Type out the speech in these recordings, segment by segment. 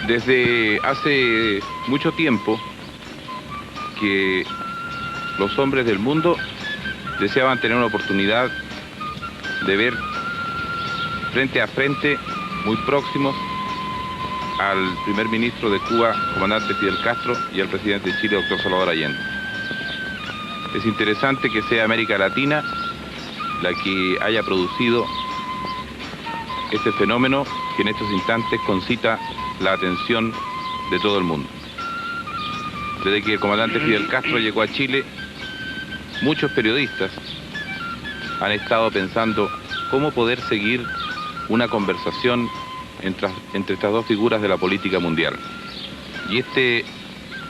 Desde hace mucho tiempo que los hombres del mundo deseaban tener una oportunidad de ver frente a frente, muy próximos, al primer ministro de Cuba, comandante Fidel Castro, y al presidente de Chile, doctor Salvador Allende. Es interesante que sea América Latina la que haya producido este fenómeno que en estos instantes concita la atención de todo el mundo. Desde que el comandante Fidel Castro llegó a Chile, muchos periodistas han estado pensando cómo poder seguir una conversación entre estas dos figuras de la política mundial. Y este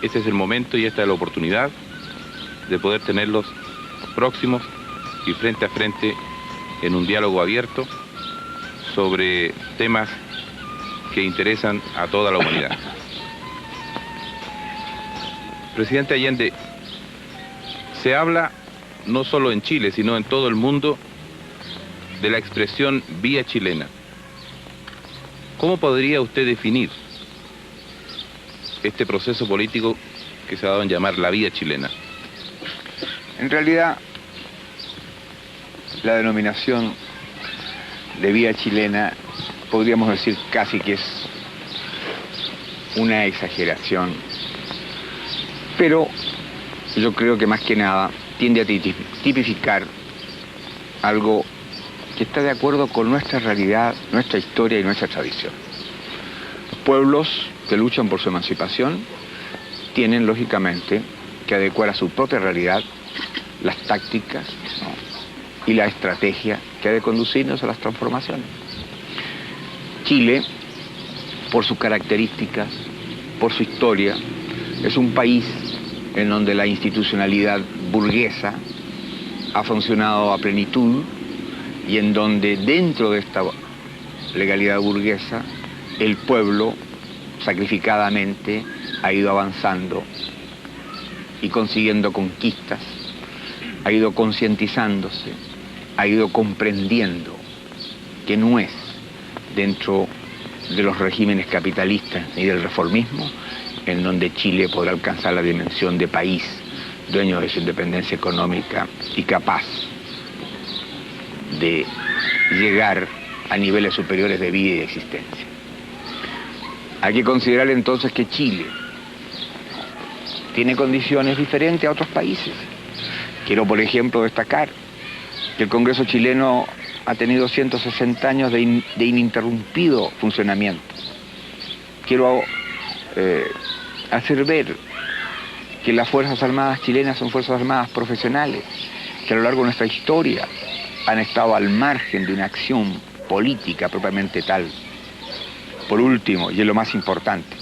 es el momento y esta es la oportunidad de poder tenerlos próximos y frente a frente en un diálogo abierto sobre temas que interesan a toda la humanidad. Presidente Allende, se habla no solo en Chile, sino en todo el mundo de la expresión vía chilena. ¿Cómo podría usted definir este proceso político que se ha dado en llamar la vía chilena? En realidad, la denominación de vía chilena podríamos decir casi que es una exageración, pero yo creo que más que nada tiende a tipificar algo que está de acuerdo con nuestra realidad, nuestra historia y nuestra tradición. Pueblos que luchan por su emancipación tienen, lógicamente, que adecuar a su propia realidad las tácticas, ¿no?, y la estrategia que ha de conducirnos a las transformaciones. Chile, por sus características, por su historia, es un país en donde la institucionalidad burguesa ha funcionado a plenitud y en donde dentro de esta legalidad burguesa el pueblo sacrificadamente ha ido avanzando y consiguiendo conquistas, ha ido concientizándose, ha ido comprendiendo que no es dentro de los regímenes capitalistas y del reformismo en donde Chile podrá alcanzar la dimensión de país dueño de su independencia económica y capaz de llegar a niveles superiores de vida y de existencia. Hay que considerar entonces que Chile tiene condiciones diferentes a otros países. Quiero, por ejemplo, destacar que el Congreso chileno ha tenido 160 años de ininterrumpido funcionamiento. Quiero hacer ver que las Fuerzas Armadas chilenas son Fuerzas Armadas profesionales, que a lo largo de nuestra historia han estado al margen de una acción política propiamente tal. Por último, y es lo más importante,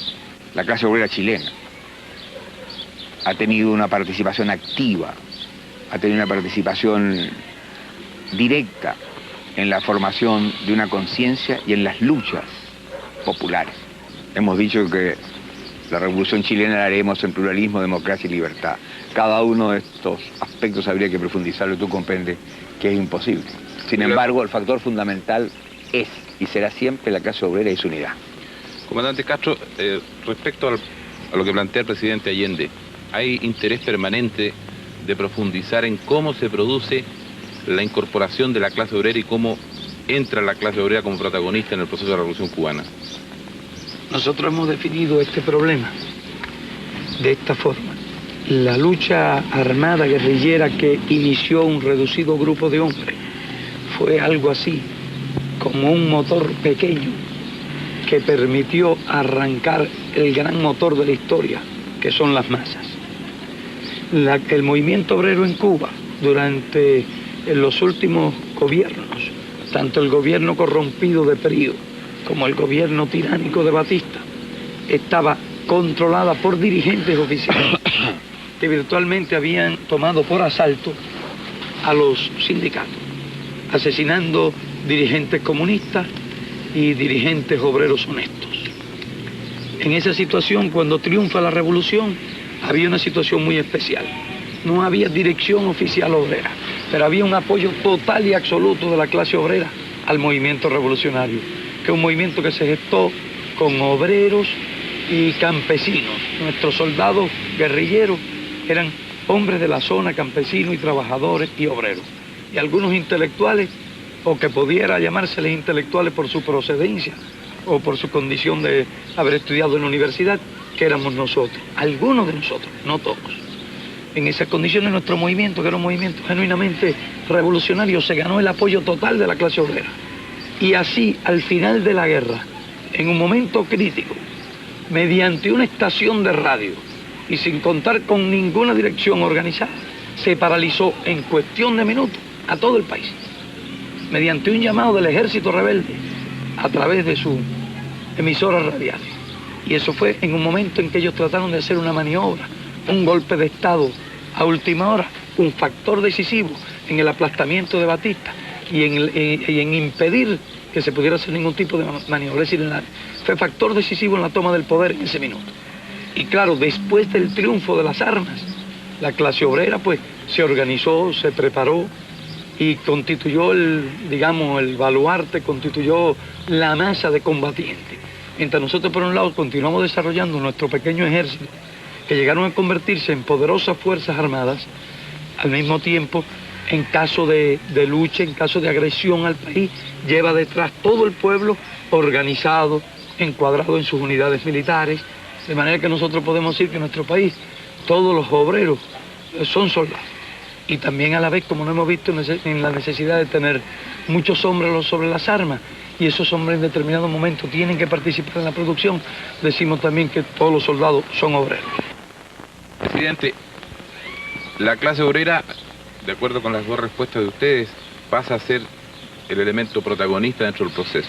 la clase obrera chilena ha tenido una participación activa, ha tenido una participación directa en la formación de una conciencia y en las luchas populares. Hemos dicho que la revolución chilena la haremos en pluralismo, democracia y libertad. Cada uno de estos aspectos habría que profundizarlo y tú comprendes que es imposible. Sin embargo, el factor fundamental es y será siempre la clase obrera y su unidad. Comandante Castro, respecto a lo que plantea el presidente Allende, ¿hay interés permanente de profundizar en cómo se produce la incorporación de la clase obrera y cómo entra la clase obrera como protagonista en el proceso de la Revolución Cubana? Nosotros hemos definido este problema de esta forma. La lucha armada guerrillera que inició un reducido grupo de hombres fue algo así como un motor pequeño que permitió arrancar el gran motor de la historia, que son las masas. El movimiento obrero en Cuba, durante los últimos gobiernos, tanto el gobierno corrompido de Prío como el gobierno tiránico de Batista, estaba controlada por dirigentes oficiales que virtualmente habían tomado por asalto a los sindicatos, asesinando dirigentes comunistas y dirigentes obreros honestos. En esa situación, cuando triunfa la revolución, había una situación muy especial. No había dirección oficial obrera, pero había un apoyo total y absoluto de la clase obrera al movimiento revolucionario, que es un movimiento que se gestó con obreros y campesinos. Nuestros soldados guerrilleros eran hombres de la zona, campesinos y trabajadores y obreros. Y algunos intelectuales, o que pudiera llamárseles intelectuales por su procedencia o por su condición de haber estudiado en la universidad, que éramos nosotros, algunos de nosotros, no todos. En esas condiciones nuestro movimiento, que era un movimiento genuinamente revolucionario, se ganó el apoyo total de la clase obrera. Y así, al final de la guerra, en un momento crítico, mediante una estación de radio y sin contar con ninguna dirección organizada, se paralizó en cuestión de minutos a todo el país, mediante un llamado del ejército rebelde a través de su emisora radial. Y eso fue en un momento en que ellos trataron de hacer una maniobra, un golpe de Estado a última hora, un factor decisivo en el aplastamiento de Batista y en impedir que se pudiera hacer ningún tipo de maniobra. Es decir, fue factor decisivo en la toma del poder en ese minuto. Y claro, después del triunfo de las armas, la clase obrera pues se organizó, se preparó y constituyó el baluarte, constituyó la masa de combatientes. Mientras nosotros por un lado continuamos desarrollando nuestro pequeño ejército, que llegaron a convertirse en poderosas fuerzas armadas, al mismo tiempo, en caso de lucha, en caso de agresión al país, lleva detrás todo el pueblo organizado, encuadrado en sus unidades militares, de manera que nosotros podemos decir que en nuestro país todos los obreros son soldados. Y también a la vez, como no hemos visto en la necesidad de tener muchos hombres sobre las armas, y esos hombres en determinado momento tienen que participar en la producción, decimos también que todos los soldados son obreros. Presidente, la clase obrera, de acuerdo con las dos respuestas de ustedes, pasa a ser el elemento protagonista dentro del proceso.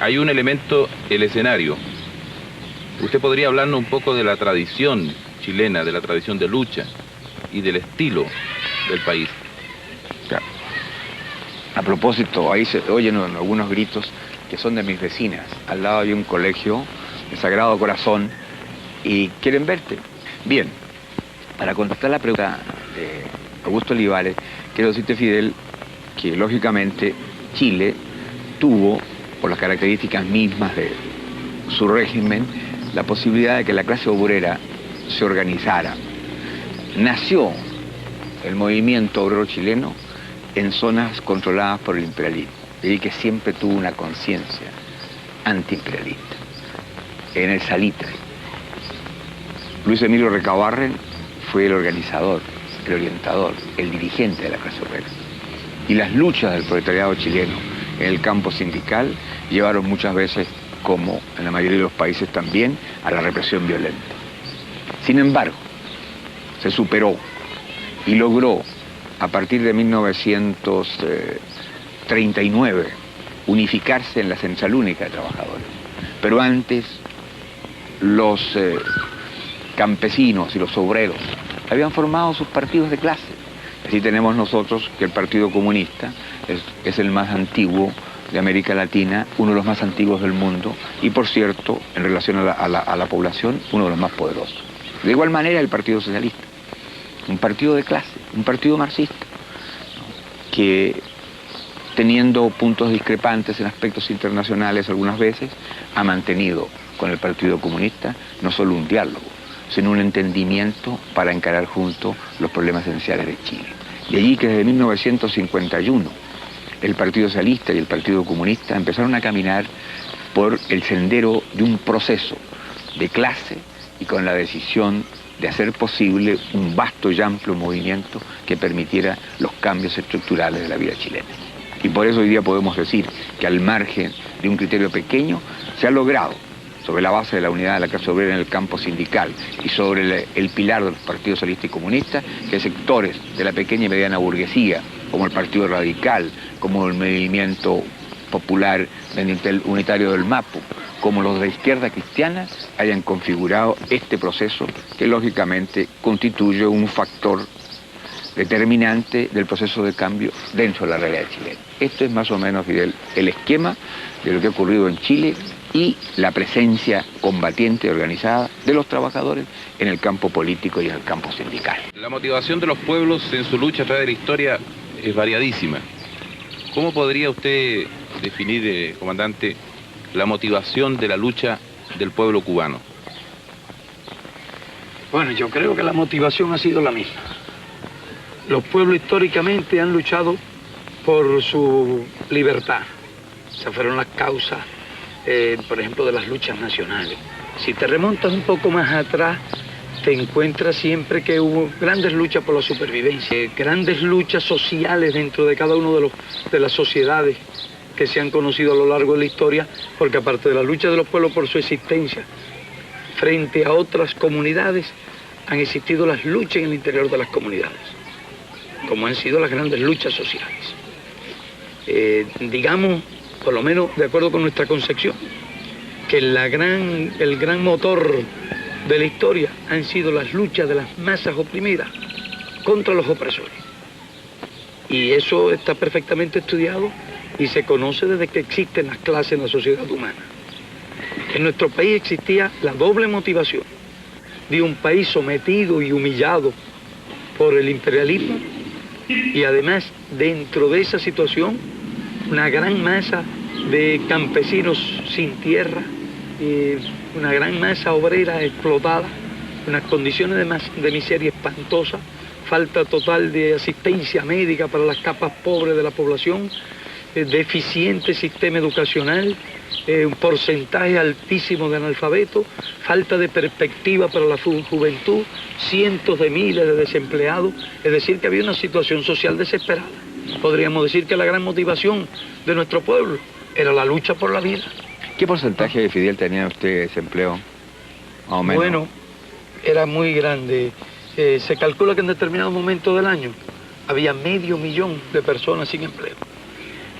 Hay un elemento, el escenario. ¿Usted podría hablarnos un poco de la tradición chilena, de la tradición de lucha y del estilo del país? Claro. A propósito, ahí se oyen algunos gritos que son de mis vecinas. Al lado hay un colegio, el Sagrado Corazón, y quieren verte. Bien, para contestar la pregunta de Augusto Olivares, quiero decirte, Fidel, que lógicamente Chile tuvo, por las características mismas de su régimen, la posibilidad de que la clase obrera se organizara. Nació el movimiento obrero chileno en zonas controladas por el imperialismo, y que siempre tuvo una conciencia antiimperialista. En el Salitre, Luis Emilio Recabarren fue el organizador, el orientador, el dirigente de la clase obrera. Y las luchas del proletariado chileno en el campo sindical llevaron muchas veces, como en la mayoría de los países también, a la represión violenta. Sin embargo, se superó y logró, a partir de 1939, unificarse en la Central Única de Trabajadores. Pero antes, los campesinos y los obreros habían formado sus partidos de clase. Así tenemos nosotros que el Partido Comunista es el más antiguo de América Latina, uno de los más antiguos del mundo y, por cierto, en relación a la población, uno de los más poderosos. De igual manera el Partido Socialista, un partido de clase, un partido marxista, que teniendo puntos discrepantes en aspectos internacionales algunas veces, ha mantenido con el Partido Comunista no solo un diálogo, sino un entendimiento para encarar juntos los problemas esenciales de Chile. De allí que desde 1951 el Partido Socialista y el Partido Comunista empezaron a caminar por el sendero de un proceso de clase y con la decisión de hacer posible un vasto y amplio movimiento que permitiera los cambios estructurales de la vida chilena. Y por eso hoy día podemos decir que al margen de un criterio pequeño se ha logrado, sobre la base de la unidad de la clase obrera en el campo sindical y sobre el pilar de los partidos socialista y comunista, que sectores de la pequeña y mediana burguesía, como el Partido Radical, como el Movimiento Popular Unitario del Mapu, como los de la izquierda cristiana, hayan configurado este proceso que lógicamente constituye un factor determinante del proceso de cambio dentro de la realidad chilena. Esto es más o menos, Fidel, el esquema de lo que ha ocurrido en Chile y la presencia combatiente y organizada de los trabajadores en el campo político y en el campo sindical. La motivación de los pueblos en su lucha a través de la historia es variadísima. ¿Cómo podría usted definir, comandante, la motivación de la lucha del pueblo cubano? Bueno, yo creo que la motivación ha sido la misma. Los pueblos históricamente han luchado por su libertad. Esas fueron las causas, por ejemplo, de las luchas nacionales. Si te remontas un poco más atrás, te encuentras siempre que hubo grandes luchas por la supervivencia, grandes luchas sociales dentro de cada una de las sociedades que se han conocido a lo largo de la historia, porque aparte de la lucha de los pueblos por su existencia, frente a otras comunidades, han existido las luchas en el interior de las comunidades, como han sido las grandes luchas sociales. Digamos, por lo menos de acuerdo con nuestra concepción, que el gran motor de la historia han sido las luchas de las masas oprimidas contra los opresores. Y eso está perfectamente estudiado y se conoce desde que existen las clases en la sociedad humana. En nuestro país existía la doble motivación de un país sometido y humillado por el imperialismo, y además dentro de esa situación una gran masa de campesinos sin tierra, una gran masa obrera explotada, unas condiciones de miseria espantosa, falta total de asistencia médica para las capas pobres de la población, deficiente sistema educacional, un porcentaje altísimo de analfabetos, falta de perspectiva para la juventud, cientos de miles de desempleados, es decir, que había una situación social desesperada. Podríamos decir que la gran motivación de nuestro pueblo era la lucha por la vida. ¿Qué porcentaje de Fidel tenía usted de desempleo? Más o menos. Bueno, era muy grande. Se calcula que en determinado momento del año había 500.000 de personas sin empleo,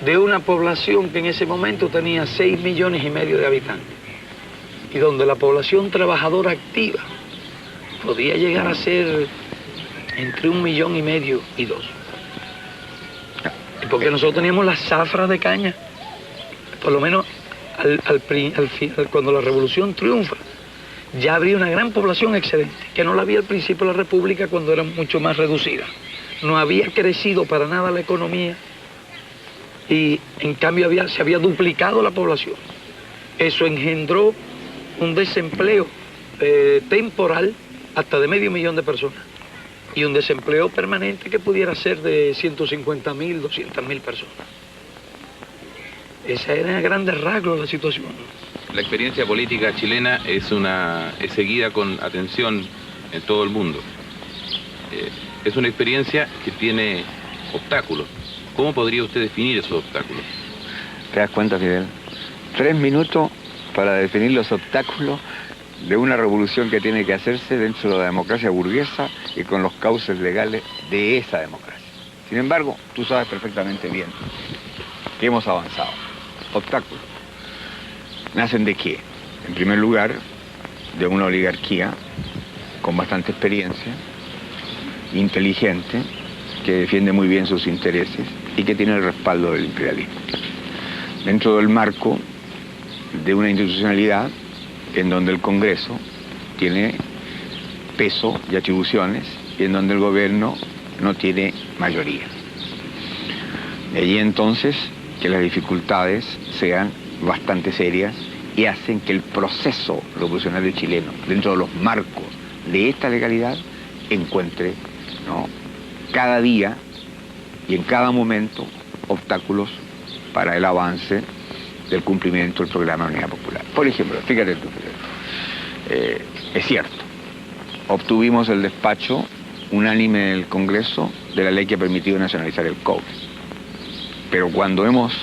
de una población que en ese momento tenía 6,5 millones de habitantes, y donde la población trabajadora activa podía llegar a ser entre 1,5 millones y 2. Porque nosotros teníamos las zafras de caña, por lo menos cuando la revolución triunfa, ya habría una gran población excedente, que no la había al principio de la República, cuando era mucho más reducida. No había crecido para nada la economía, y en cambio se había duplicado la población. Eso engendró un desempleo temporal hasta de 500.000 de personas, y un desempleo permanente que pudiera ser de 150.000, 200.000 personas. Esa era a grandes rasgos la situación. La experiencia política chilena es seguida con atención en todo el mundo. Es una experiencia que tiene obstáculos. ¿Cómo podría usted definir esos obstáculos? ¿Te das cuenta, Fidel? 3 minutos para definir los obstáculos de una revolución que tiene que hacerse dentro de la democracia burguesa y con los cauces legales de esa democracia. Sin embargo, tú sabes perfectamente bien que hemos avanzado. Obstáculos. ¿Nacen de qué? En primer lugar, de una oligarquía con bastante experiencia, inteligente, que defiende muy bien sus intereses y que tiene el respaldo del imperialismo. Dentro del marco de una institucionalidad en donde el Congreso tiene peso y atribuciones y en donde el gobierno no tiene mayoría. De allí entonces que las dificultades sean bastante serias y hacen que el proceso revolucionario chileno, dentro de los marcos de esta legalidad, encuentre, ¿no?, cada día y en cada momento obstáculos para el avance del cumplimiento del programa de Unidad Popular. Por ejemplo, fíjate tú, es cierto, obtuvimos el despacho unánime del Congreso de la ley que ha permitido nacionalizar el cobre, pero cuando hemos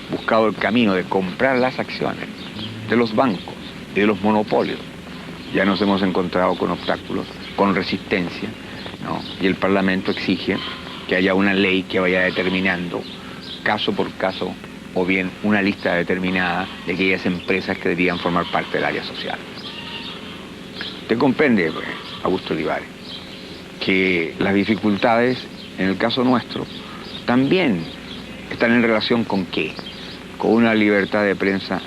buscado el camino de comprar las acciones de los bancos y de los monopolios, ya nos hemos encontrado con obstáculos, con resistencia, ¿no? Y el Parlamento exige que haya una ley que vaya determinando caso por caso, o bien una lista determinada de aquellas empresas que deberían formar parte del área social. Te comprende, pues, Augusto Olivares, que las dificultades en el caso nuestro también están en relación con ¿qué? Con una libertad de prensa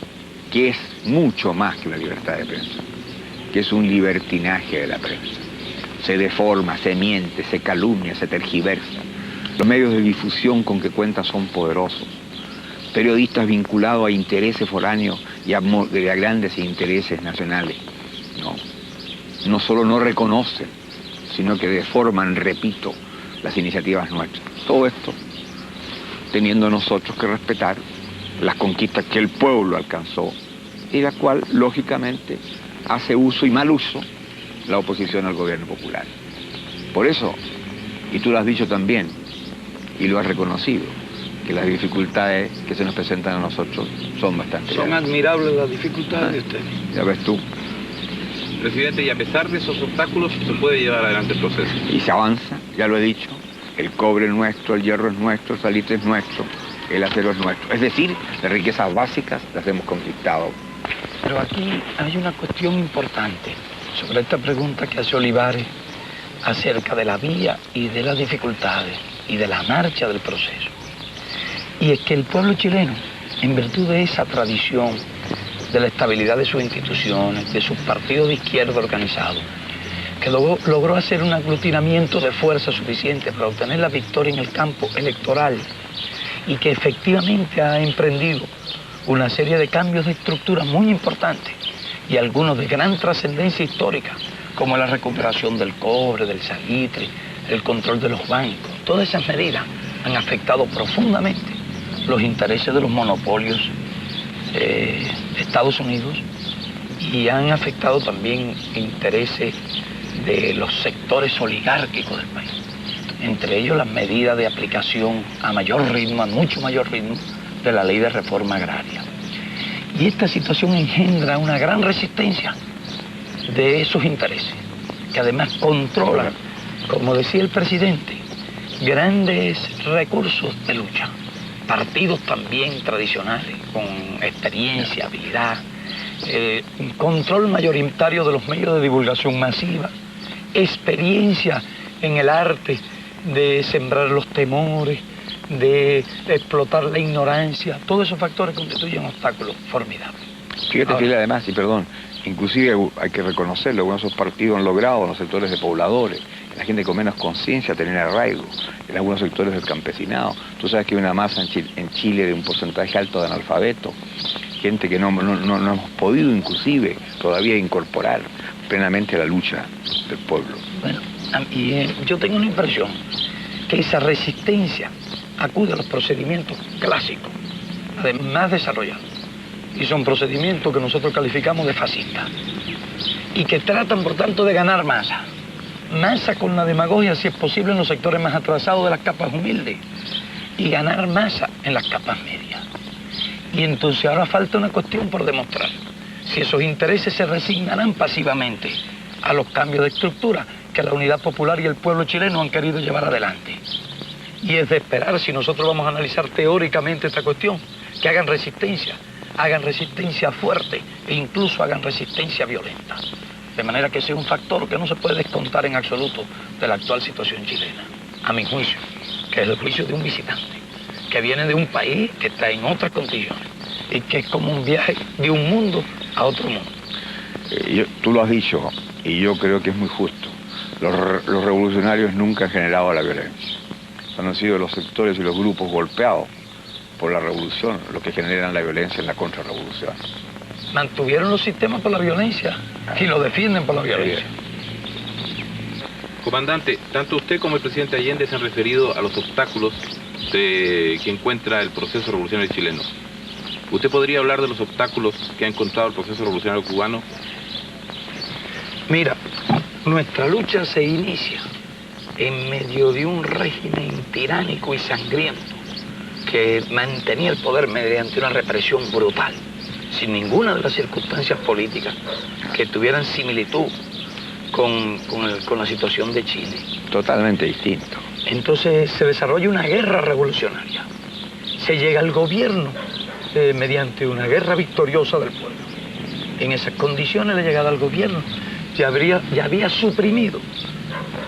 que es mucho más que una libertad de prensa, que es un libertinaje de la prensa. Se deforma, se miente, se calumnia, se tergiversa. Los medios de difusión con que cuenta son poderosos. Periodistas vinculados a intereses foráneos y a grandes intereses nacionales. No solo no reconocen, sino que deforman, repito, las iniciativas nuestras. Todo esto teniendo nosotros que respetar las conquistas que el pueblo alcanzó y la cual, lógicamente, hace uso y mal uso la oposición al gobierno popular. Por eso, y tú lo has dicho también, y lo has reconocido, que las dificultades que se nos presentan a nosotros son bastante Son grandes. admirables las dificultades de ustedes. Ya ves tú. Presidente, y a pesar de esos obstáculos, se puede llevar adelante el proceso. Y se avanza, ya lo he dicho, el cobre es nuestro, el hierro es nuestro, el salitre es nuestro, el acero es nuestro. Es decir, las riquezas básicas las hemos conquistado. Pero aquí hay una cuestión importante sobre esta pregunta que hace Olivares acerca de la vía y de las dificultades y de la marcha del proceso. Y es que el pueblo chileno, en virtud de esa tradición, de la estabilidad de sus instituciones, de sus partidos de izquierda organizados, que logró hacer un aglutinamiento de fuerza suficiente para obtener la victoria en el campo electoral y que efectivamente ha emprendido una serie de cambios de estructura muy importantes y algunos de gran trascendencia histórica, como la recuperación del cobre, del salitre, el control de los bancos. Todas esas medidas han afectado profundamente los intereses de los monopolios de Estados Unidos y han afectado también intereses de los sectores oligárquicos del país. Entre ellos las medidas de aplicación a mayor ritmo, a mucho mayor ritmo, de la ley de reforma agraria. Y esta situación engendra una gran resistencia de esos intereses, que además controlan, como decía el presidente, grandes recursos de lucha. Partidos también tradicionales, con experiencia, habilidad, control mayoritario de los medios de divulgación masiva, experiencia en el arte de sembrar los temores, de explotar la ignorancia. Todos esos factores constituyen obstáculos formidables. Fíjate, Fidel, además, y perdón, inclusive hay que reconocerlo, algunos de esos partidos han logrado en los sectores de pobladores, en la gente con menos conciencia, tener arraigo, en algunos sectores del campesinado. Tú sabes que hay una masa en Chile de un porcentaje alto de analfabetos, gente que no hemos podido inclusive todavía incorporar plenamente a la lucha del pueblo. Bueno, y yo tengo una impresión que esa resistencia acude a los procedimientos clásicos, además desarrollados. Y son procedimientos que nosotros calificamos de fascistas. Y que tratan, por tanto, de ganar masa. Masa con la demagogia, si es posible, en los sectores más atrasados de las capas humildes. Y ganar masa en las capas medias. Y entonces ahora falta una cuestión por demostrar. Si esos intereses se resignarán pasivamente a los cambios de estructura que la Unidad Popular y el pueblo chileno han querido llevar adelante. Y es de esperar, si nosotros vamos a analizar teóricamente esta cuestión, que hagan resistencia fuerte e incluso hagan resistencia violenta. De manera que sea un factor que no se puede descontar en absoluto de la actual situación chilena, a mi juicio, que es el juicio de un visitante, que viene de un país que está en otras condiciones y que es como un viaje de un mundo a otro mundo. Tú lo has dicho, y yo creo que es muy justo. Los revolucionarios nunca han generado la violencia. Han sido los sectores y los grupos golpeados por la revolución los que generan la violencia en la contrarrevolución. Mantuvieron los sistemas por la violencia y lo defienden por la violencia. Comandante, tanto usted como el presidente Allende se han referido a los obstáculos que encuentra el proceso revolucionario chileno. ¿Usted podría hablar de los obstáculos que ha encontrado el proceso revolucionario cubano? Mira, nuestra lucha se inicia en medio de un régimen tiránico y sangriento que mantenía el poder mediante una represión brutal, sin ninguna de las circunstancias políticas que tuvieran similitud con la situación de Chile. Totalmente distinto. Entonces se desarrolla una guerra revolucionaria. Se llega al gobierno mediante una guerra victoriosa del pueblo. En esas condiciones, la llegada al gobierno ya había suprimido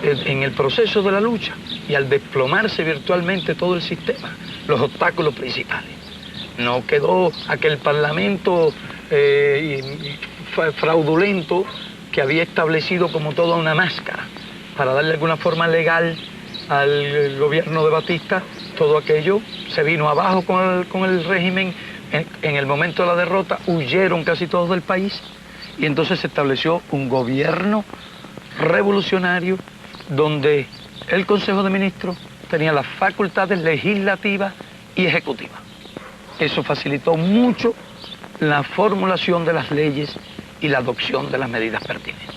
en el proceso de la lucha y al desplomarse virtualmente todo el sistema, los obstáculos principales. No quedó aquel parlamento fraudulento que había establecido como toda una máscara para darle alguna forma legal al gobierno de Batista. Todo aquello se vino abajo con el régimen En el momento de la derrota huyeron casi todos del país y entonces se estableció un gobierno revolucionario donde el Consejo de Ministros tenía las facultades legislativas y ejecutivas. Eso facilitó mucho la formulación de las leyes y la adopción de las medidas pertinentes.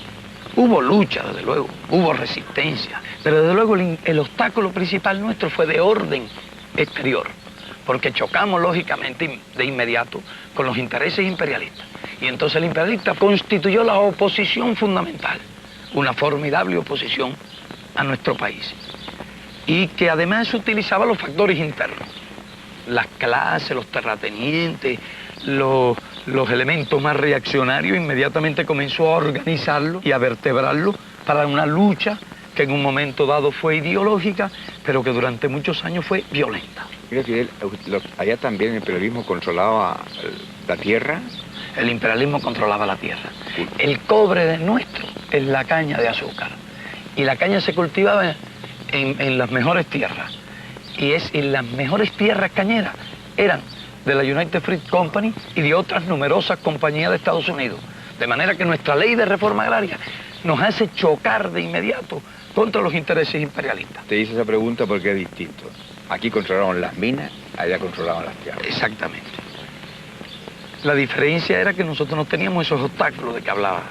Hubo lucha, desde luego, hubo resistencia, pero desde luego el obstáculo principal nuestro fue de orden exterior, porque chocamos lógicamente de inmediato con los intereses imperialistas. Y entonces el imperialista constituyó la oposición fundamental, una formidable oposición a nuestro país, y que además utilizaba los factores internos, las clases, los terratenientes, los elementos más reaccionarios. Inmediatamente comenzó a organizarlo y a vertebrarlo para una lucha que en un momento dado fue ideológica, pero que durante muchos años fue violenta. Mira, Fidel, allá también el imperialismo controlaba la tierra. El imperialismo controlaba la tierra. El cobre de nuestro es la caña de azúcar. Y la caña se cultivaba en las mejores tierras. Y las mejores tierras cañeras eran de la United Fruit Company y de otras numerosas compañías de Estados Unidos. De manera que nuestra ley de reforma agraria nos hace chocar de inmediato contra los intereses imperialistas. Te hice esa pregunta porque es distinto. Aquí controlaban las minas, allá controlaban las tierras. Exactamente. La diferencia era que nosotros no teníamos esos obstáculos de que hablaba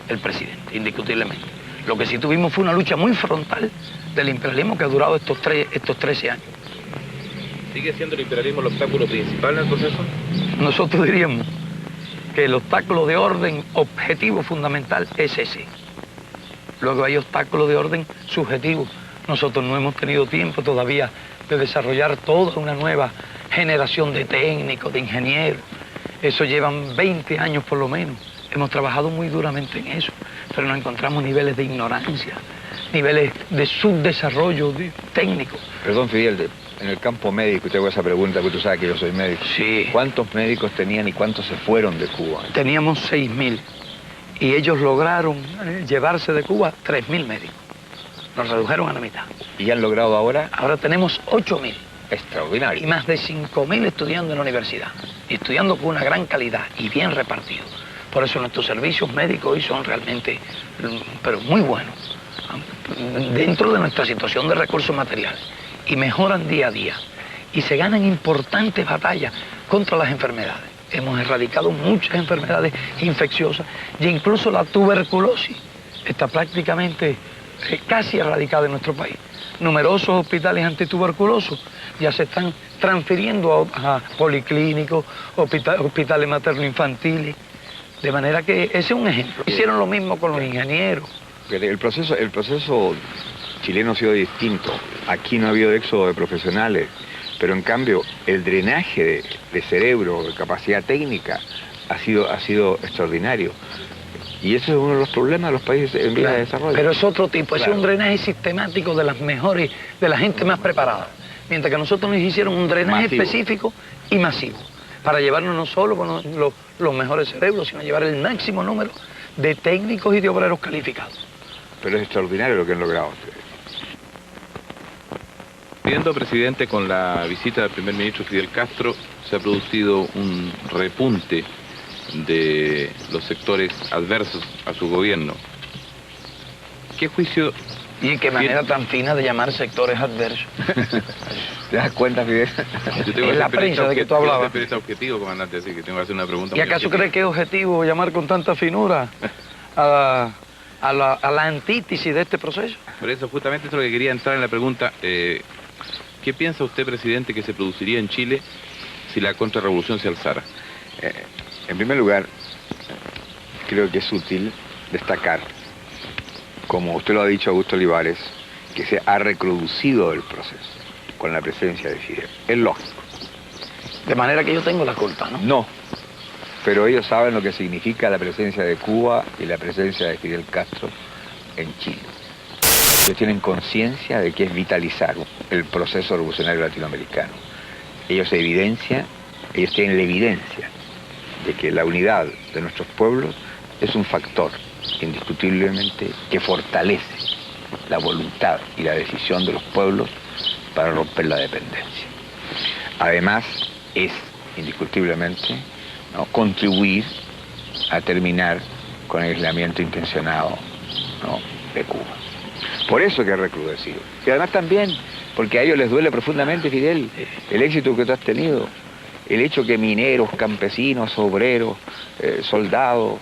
el presidente, indiscutiblemente. Lo que sí tuvimos fue una lucha muy frontal del imperialismo que ha durado estos 13 años. ¿Sigue siendo el imperialismo el obstáculo principal en el proceso? Nosotros diríamos que el obstáculo de orden objetivo fundamental es ese. Luego hay obstáculos de orden subjetivo. Nosotros no hemos tenido tiempo todavía de desarrollar toda una nueva generación de técnicos, de ingenieros. Eso llevan 20 años por lo menos. Hemos trabajado muy duramente en eso, pero nos encontramos niveles de ignorancia, niveles de subdesarrollo técnico. Perdón, Fidel, en el campo médico, te hago esa pregunta, porque tú sabes que yo soy médico. Sí. ¿Cuántos médicos tenían y cuántos se fueron de Cuba? Teníamos 6.000 y ellos lograron llevarse de Cuba 3.000 médicos. Nos redujeron a la mitad. ¿Y han logrado ahora? Ahora tenemos 8.000. Extraordinario. Y más de 5.000 estudiando en la universidad, y estudiando con una gran calidad y bien repartidos. Por eso nuestros servicios médicos hoy son realmente, pero muy buenos, dentro de nuestra situación de recursos materiales, y mejoran día a día, y se ganan importantes batallas contra las enfermedades. Hemos erradicado muchas enfermedades infecciosas, y incluso la tuberculosis está prácticamente casi erradicada en nuestro país. Numerosos hospitales antituberculosos ya se están transfiriendo a policlínicos, hospitales materno-infantiles, de manera que ese es un ejemplo. Hicieron lo mismo con los ingenieros. El proceso chileno ha sido distinto. Aquí no ha habido éxodo de profesionales, pero en cambio el drenaje de cerebro, de capacidad técnica, ha sido extraordinario. Y ese es uno de los problemas de los países en vías de desarrollo. Pero es otro tipo, Claro. Es un drenaje sistemático de las mejores, de la gente más preparada. Mientras que nosotros nos hicieron un drenaje Masivo. específico y masivo, para llevarnos no solo con los mejores cerebros, sino llevar el máximo número de técnicos y de obreros calificados. Pero es extraordinario lo que han logrado ustedes. Viendo, presidente, con la visita del primer ministro Fidel Castro, se ha producido un repunte de los sectores adversos a su gobierno. ¿Qué juicio? Y qué manera tan fina de llamar sectores adversos. ¿Te das cuenta, Fidel? Yo tengo Es la que ser prensa de que tú hablabas. periodista objetivo, comandante, así que tengo que hacer una pregunta. ¿Y muy acaso objetiva. cree que es objetivo llamar con tanta finura a la antítesis de este proceso? Por eso, justamente, eso es lo que quería entrar en la pregunta. ¿Qué piensa usted, presidente, que se produciría en Chile si la contrarrevolución se alzara? En primer lugar, creo que es útil destacar, como usted lo ha dicho Augusto Olivares, que se ha recrudecido el proceso con la presencia de Fidel. Es lógico. De manera que yo tengo la culpa, ¿no? No, pero ellos saben lo que significa la presencia de Cuba y la presencia de Fidel Castro en Chile. Ellos tienen conciencia de que es vitalizar el proceso revolucionario latinoamericano. Ellos tienen la evidencia de que la unidad de nuestros pueblos es un factor indiscutiblemente que fortalece la voluntad y la decisión de los pueblos para romper la dependencia. Además, es indiscutiblemente, ¿no?, contribuir a terminar con el aislamiento intencionado, ¿no?, de Cuba. Por eso que ha recrudecido. Y además también, porque a ellos les duele profundamente, Fidel, el éxito que tú has tenido. El hecho que mineros, campesinos, obreros, soldados,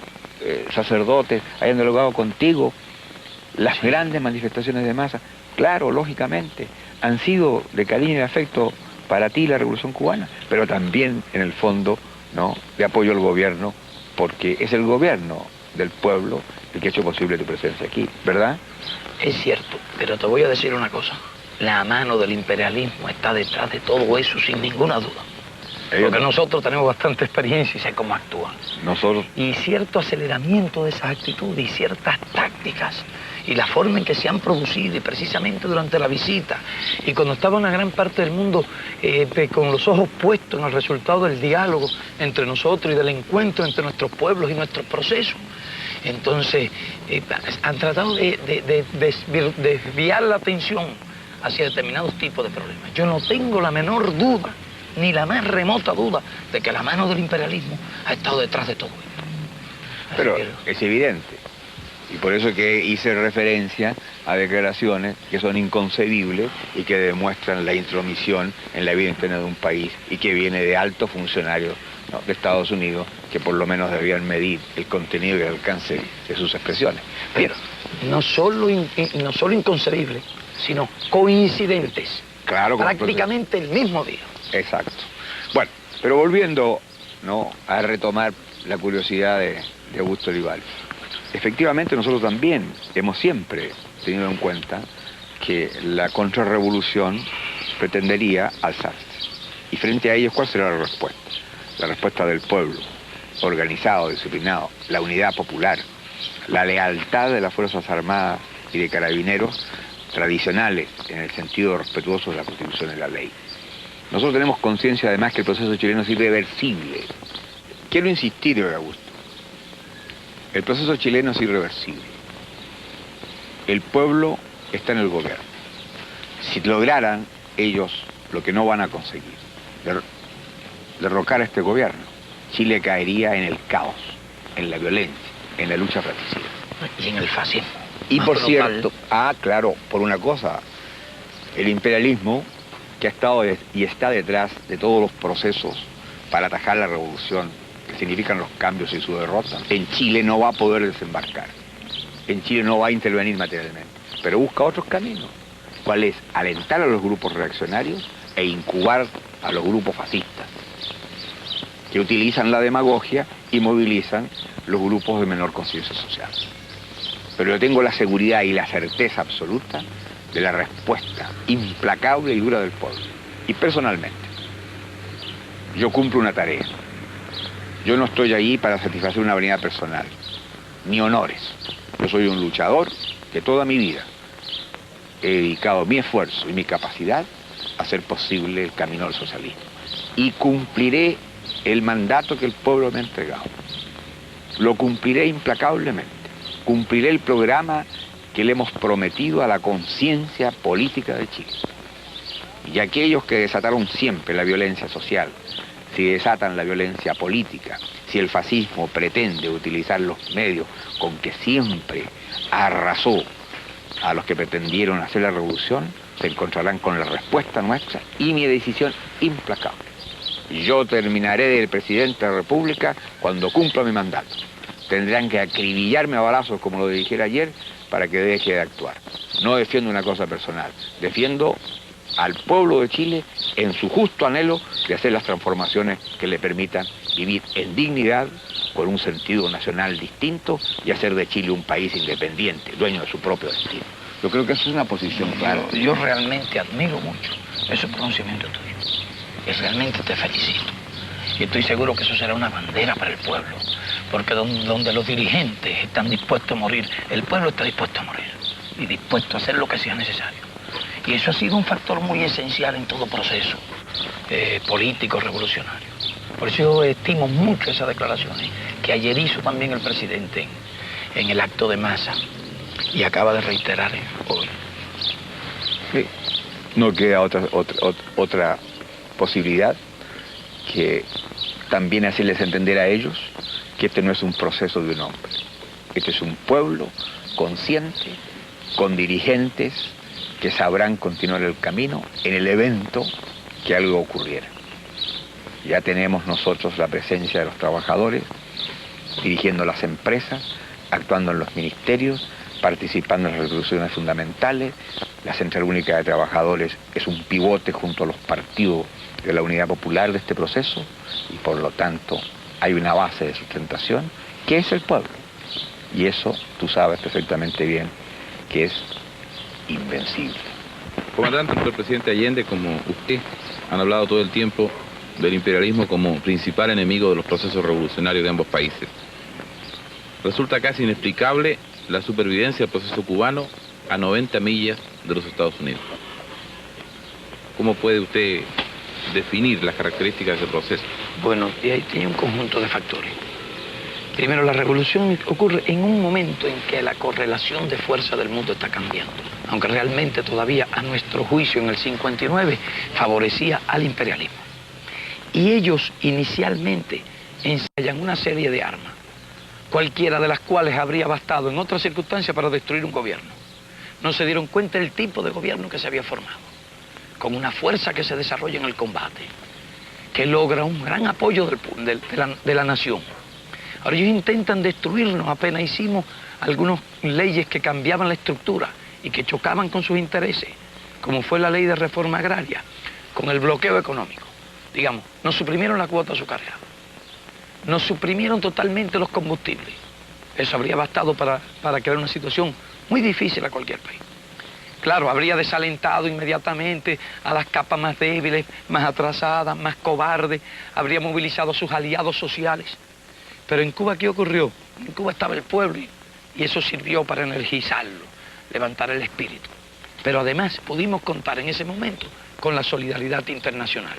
sacerdotes hayan dialogado contigo, las grandes manifestaciones de masa, claro, lógicamente, han sido de cariño y de afecto para ti la Revolución Cubana, pero también en el fondo, ¿no?, de apoyo al gobierno, porque es el gobierno del pueblo el que ha hecho posible tu presencia aquí, ¿verdad? Es cierto, pero te voy a decir una cosa. La mano del imperialismo está detrás de todo eso, sin ninguna duda. Porque nosotros tenemos bastante experiencia y sé cómo actúan. Nosotros. Y cierto aceleramiento de esas actitudes y ciertas tácticas y la forma en que se han producido, y precisamente durante la visita, y cuando estaba una gran parte del mundo con los ojos puestos en el resultado del diálogo entre nosotros y del encuentro entre nuestros pueblos y nuestros procesos. Entonces, han tratado de desviar la atención hacia determinados tipos de problemas. Yo no tengo la menor duda, ni la más remota duda, de que la mano del imperialismo ha estado detrás de todo esto. Pero es evidente. Y por eso que hice referencia a declaraciones que son inconcebibles y que demuestran la intromisión en la vida interna de un país y que viene de altos funcionarios, ¿no?, de Estados Unidos, que por lo menos debían medir el contenido y el alcance de sus expresiones. Pero no solo inconcebibles, sino coincidentes. Claro, prácticamente el mismo día. Exacto. Bueno, pero volviendo, ¿no?, a retomar la curiosidad de Augusto Olivares. Efectivamente, nosotros también hemos siempre tenido en cuenta que la contrarrevolución pretendería alzarse. Y frente a ellos, ¿cuál será la respuesta? La respuesta del pueblo, organizado, disciplinado, la unidad popular, la lealtad de las Fuerzas Armadas y de Carabineros, tradicionales en el sentido respetuoso de la Constitución y la ley. Nosotros tenemos conciencia además que el proceso chileno es irreversible. Quiero insistir, Augusto. El proceso chileno es irreversible. El pueblo está en el gobierno. Si lograran ellos lo que no van a conseguir, derrocar a este gobierno, Chile caería en el caos, en la violencia, en la lucha fratricida. Y en el fascismo. Y por cierto, claro, por una cosa, el imperialismo que ha estado y está detrás de todos los procesos para atajar la revolución, que significan los cambios y su derrota, en Chile no va a poder desembarcar. En Chile no va a intervenir materialmente, pero busca otros caminos. ¿Cuál es? Alentar a los grupos reaccionarios e incubar a los grupos fascistas, que utilizan la demagogia y movilizan los grupos de menor conciencia social. Pero yo tengo la seguridad y la certeza absoluta de la respuesta implacable y dura del pueblo. Y personalmente, yo cumplo una tarea. Yo no estoy allí para satisfacer una vanidad personal, ni honores. Yo soy un luchador que toda mi vida he dedicado mi esfuerzo y mi capacidad a hacer posible el camino al socialismo. Y cumpliré el mandato que el pueblo me ha entregado. Lo cumpliré implacablemente. Cumpliré el programa que le hemos prometido a la conciencia política de Chile. Y aquellos que desataron siempre la violencia social, si desatan la violencia política, si el fascismo pretende utilizar los medios con que siempre arrasó a los que pretendieron hacer la revolución, se encontrarán con la respuesta nuestra y mi decisión implacable. Yo terminaré del presidente de la República cuando cumpla mi mandato. Tendrán que acribillarme a balazos, como lo dijera ayer, para que deje de actuar. No defiendo una cosa personal, defiendo al pueblo de Chile en su justo anhelo de hacer las transformaciones que le permitan vivir en dignidad, con un sentido nacional distinto y hacer de Chile un país independiente, dueño de su propio destino. Yo creo que eso es una posición clara. Yo realmente admiro mucho ese pronunciamiento tuyo. Y realmente te felicito. Y estoy seguro que eso será una bandera para el pueblo. Porque donde los dirigentes están dispuestos a morir, el pueblo está dispuesto a morir. Y dispuesto a hacer lo que sea necesario. Y eso ha sido un factor muy esencial en todo proceso político revolucionario. Por eso yo estimo mucho esas declaraciones que ayer hizo también el presidente en el acto de masa y acaba de reiterar hoy. Sí. No queda otra posibilidad que también hacerles entender a ellos que este no es un proceso de un hombre. Este es un pueblo consciente, con dirigentes que sabrán continuar el camino en el evento que algo ocurriera. Ya tenemos nosotros la presencia de los trabajadores, dirigiendo las empresas, actuando en los ministerios, participando en las resoluciones fundamentales. La Central Única de Trabajadores es un pivote junto a los partidos de la Unidad Popular de este proceso y por lo tanto hay una base de sustentación que es el pueblo. Y eso tú sabes perfectamente bien que es invencible. Comandante, tanto el presidente Allende como usted han hablado todo el tiempo del imperialismo como principal enemigo de los procesos revolucionarios de ambos países. Resulta casi inexplicable la supervivencia del proceso cubano a 90 millas de los Estados Unidos. ¿Cómo puede usted definir las características de ese proceso? Bueno, y ahí tiene un conjunto de factores. Primero, la revolución ocurre en un momento en que la correlación de fuerza del mundo está cambiando, aunque realmente todavía, a nuestro juicio, en el 59, favorecía al imperialismo. Y ellos inicialmente ensayan una serie de armas, cualquiera de las cuales habría bastado en otras circunstancias para destruir un gobierno. No se dieron cuenta del tipo de gobierno que se había formado, con una fuerza que se desarrolla en el combate, que logra un gran apoyo de la nación. Ahora ellos intentan destruirnos, apenas hicimos algunas leyes que cambiaban la estructura y que chocaban con sus intereses, como fue la ley de reforma agraria, con el bloqueo económico. Digamos, nos suprimieron la cuota azucarera, nos suprimieron totalmente los combustibles. Eso habría bastado para crear una situación muy difícil a cualquier país. Claro, habría desalentado inmediatamente a las capas más débiles, más atrasadas, más cobardes, habría movilizado a sus aliados sociales. Pero en Cuba, ¿qué ocurrió? En Cuba estaba el pueblo y eso sirvió para energizarlo, levantar el espíritu. Pero además pudimos contar en ese momento con la solidaridad internacional.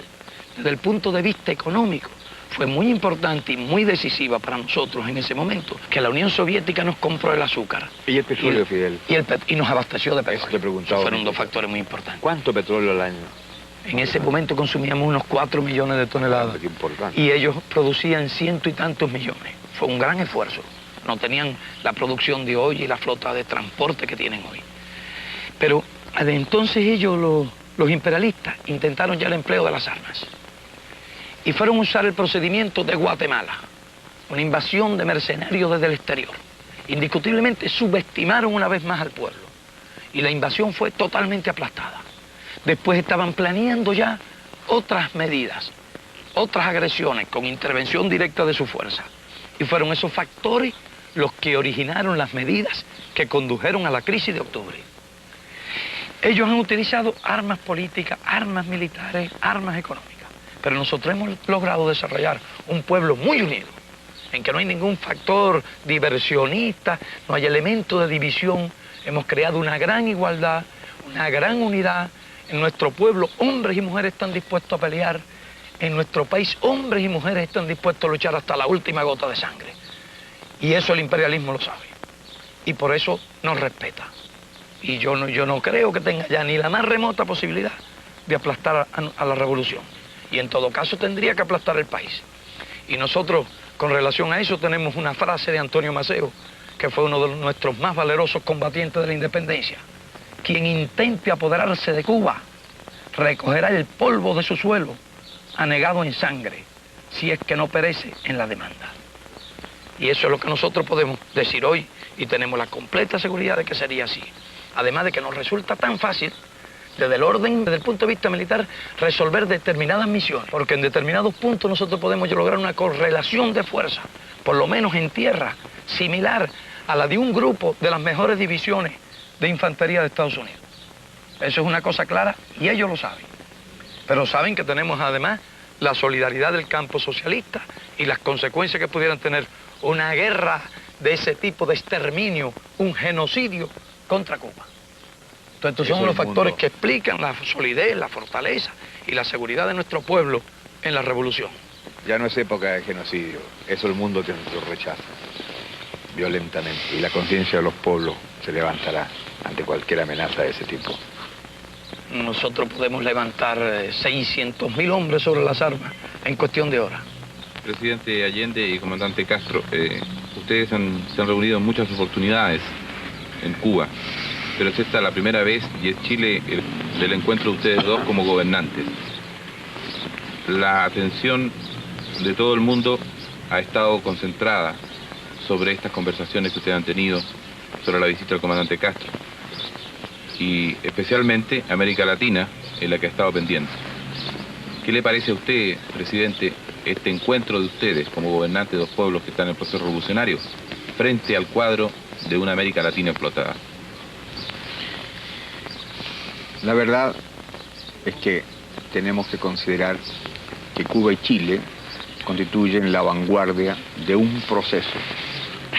Desde el punto de vista económico, fue muy importante y muy decisiva para nosotros en ese momento que la Unión Soviética nos compró el azúcar. ¿Y el petróleo, Fidel? Y nos abasteció de petróleo. Eso te preguntaba. Fueron dos factores muy importantes. ¿Cuánto petróleo al año? En ese momento consumíamos unos 4 millones de toneladas. Qué importante. Y ellos producían ciento y tantos millones. Fue un gran esfuerzo. No tenían la producción de hoy y la flota de transporte que tienen hoy. Pero entonces ellos, los imperialistas, intentaron ya el empleo de las armas. Y fueron a usar el procedimiento de Guatemala, una invasión de mercenarios desde el exterior. Indiscutiblemente subestimaron una vez más al pueblo. Y la invasión fue totalmente aplastada. Después estaban planeando ya otras medidas, otras agresiones con intervención directa de su fuerza. Y fueron esos factores los que originaron las medidas que condujeron a la crisis de octubre. Ellos han utilizado armas políticas, armas militares, armas económicas. Pero nosotros hemos logrado desarrollar un pueblo muy unido, en que no hay ningún factor diversionista, no hay elemento de división. Hemos creado una gran igualdad, una gran unidad. En nuestro pueblo, hombres y mujeres están dispuestos a pelear. En nuestro país, hombres y mujeres están dispuestos a luchar hasta la última gota de sangre. Y eso el imperialismo lo sabe. Y por eso nos respeta. Y yo no creo que tenga ya ni la más remota posibilidad de aplastar a la revolución. Y en todo caso tendría que aplastar el país. Y nosotros, con relación a eso, tenemos una frase de Antonio Maceo, que fue uno de nuestros más valerosos combatientes de la independencia. Quien intente apoderarse de Cuba, recogerá el polvo de su suelo, anegado en sangre, si es que no perece en la demanda. Y eso es lo que nosotros podemos decir hoy, y tenemos la completa seguridad de que sería así. Además de que nos resulta tan fácil, desde el orden, desde el punto de vista militar, resolver determinadas misiones, porque en determinados puntos nosotros podemos lograr una correlación de fuerza, por lo menos en tierra, similar a la de un grupo de las mejores divisiones de infantería de Estados Unidos. Eso es una cosa clara y ellos lo saben. Pero saben que tenemos además la solidaridad del campo socialista y las consecuencias que pudieran tener una guerra de ese tipo de exterminio, un genocidio contra Cuba. Entonces, estos son los factores que explican la solidez, la fortaleza y la seguridad de nuestro pueblo en la revolución. Ya no es época de genocidio, eso el mundo te lo rechaza violentamente y la conciencia de los pueblos se levantará ante cualquier amenaza de ese tipo. Nosotros podemos levantar 600.000 hombres sobre las armas en cuestión de horas. Presidente Allende y comandante Castro, ustedes se han reunido en muchas oportunidades en Cuba, pero es esta la primera vez y es Chile del encuentro de ustedes dos como gobernantes. La atención de todo el mundo ha estado concentrada sobre estas conversaciones que ustedes han tenido, sobre la visita del comandante Castro, y especialmente América Latina, en la que ha estado pendiente. ¿Qué le parece a usted, presidente, este encuentro de ustedes como gobernantes de dos pueblos que están en el proceso revolucionario frente al cuadro de una América Latina explotada? La verdad es que tenemos que considerar que Cuba y Chile constituyen la vanguardia de un proceso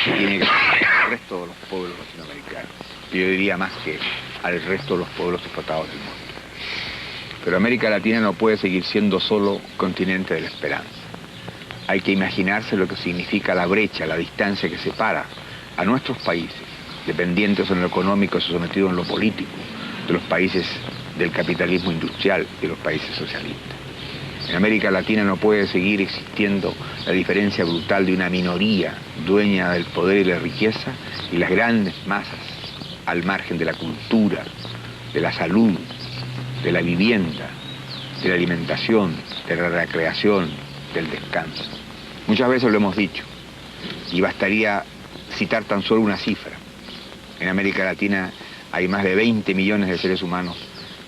que tiene que ser al resto de los pueblos latinoamericanos. Yo diría más que al resto de los pueblos explotados del mundo. Pero América Latina no puede seguir siendo solo continente de la esperanza. Hay que imaginarse lo que significa la brecha, la distancia que separa a nuestros países, dependientes en lo económico y sometidos en lo político, de los países del capitalismo industrial y de los países socialistas. En América Latina no puede seguir existiendo la diferencia brutal de una minoría dueña del poder y la riqueza y las grandes masas al margen de la cultura, de la salud, de la vivienda, de la alimentación, de la recreación, del descanso. Muchas veces lo hemos dicho, y bastaría citar tan solo una cifra. En América Latina hay más de 20 millones de seres humanos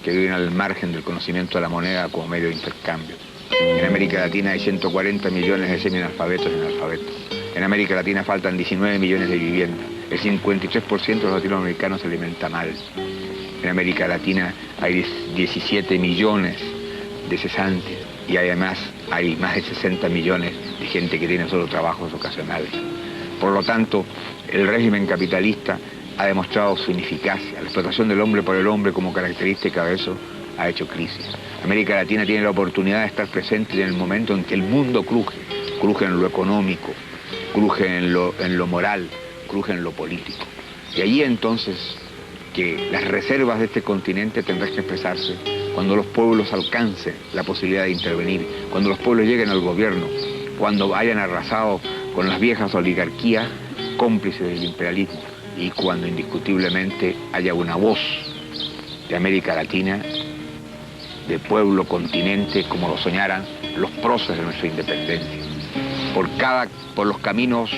que viven al margen del conocimiento de la moneda como medio de intercambio. En América Latina hay 140 millones de semianalfabetos y analfabetos. En América Latina faltan 19 millones de viviendas. El 53% de los latinoamericanos se alimenta mal. En América Latina hay 17 millones de cesantes y además hay más de 60 millones de gente que tiene solo trabajos ocasionales. Por lo tanto, el régimen capitalista ha demostrado su ineficacia. La explotación del hombre por el hombre como característica de eso ha hecho crisis. América Latina tiene la oportunidad de estar presente en el momento en que el mundo cruje en lo económico, cruje en lo moral, cruje en lo político. Y allí entonces que las reservas de este continente tendrán que expresarse cuando los pueblos alcancen la posibilidad de intervenir, cuando los pueblos lleguen al gobierno, cuando hayan arrasado con las viejas oligarquías cómplices del imperialismo y cuando indiscutiblemente haya una voz de América Latina, de pueblo, continente, como lo soñaran los próceres de nuestra independencia. Por los caminos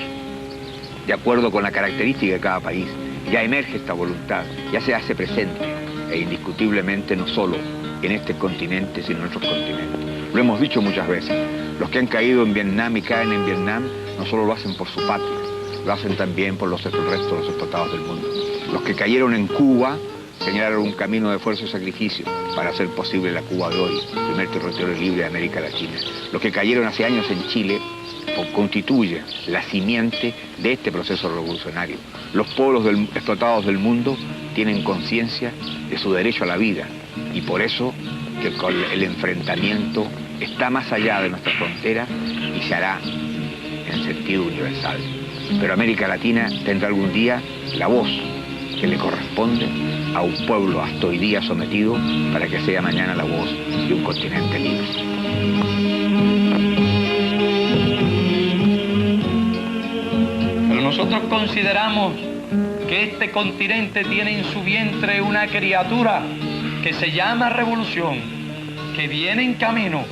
de acuerdo con la característica de cada país, ya emerge esta voluntad, ya se hace presente, e indiscutiblemente no solo en este continente, sino en otros continentes. Lo hemos dicho muchas veces, los que han caído en Vietnam y caen en Vietnam, no solo lo hacen por su patria, lo hacen también por el resto de los explotados del mundo. Los que cayeron en Cuba señalaron un camino de esfuerzo y sacrificio para hacer posible la Cuba de hoy, el primer territorio libre de América Latina. Los que cayeron hace años en Chile constituyen la simiente de este proceso revolucionario. Los pueblos explotados del mundo tienen conciencia de su derecho a la vida y por eso que el enfrentamiento está más allá de nuestra frontera y se hará en sentido universal. Pero América Latina tendrá algún día la voz que le corresponde a un pueblo hasta hoy día sometido para que sea mañana la voz de un continente libre. Pero nosotros consideramos que este continente tiene en su vientre una criatura que se llama revolución, que viene en camino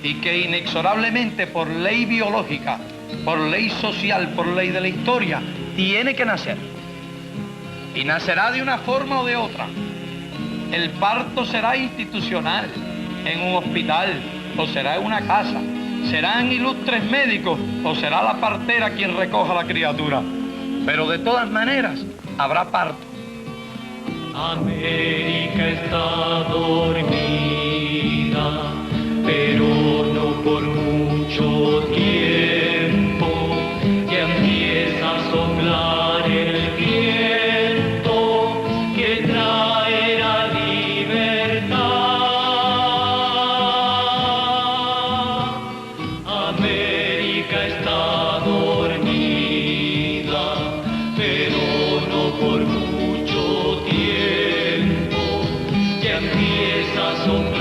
y que inexorablemente por ley biológica, por ley social, por ley de la historia, tiene que nacer. Y nacerá de una forma o de otra. El parto será institucional, en un hospital, o será en una casa. Serán ilustres médicos, o será la partera quien recoja la criatura. Pero de todas maneras, habrá parto. América está dormida, pero no por mucho tiempo, que empieza a soplar el viento que trae la libertad. América está dormida, pero no por mucho tiempo, que empieza a soplar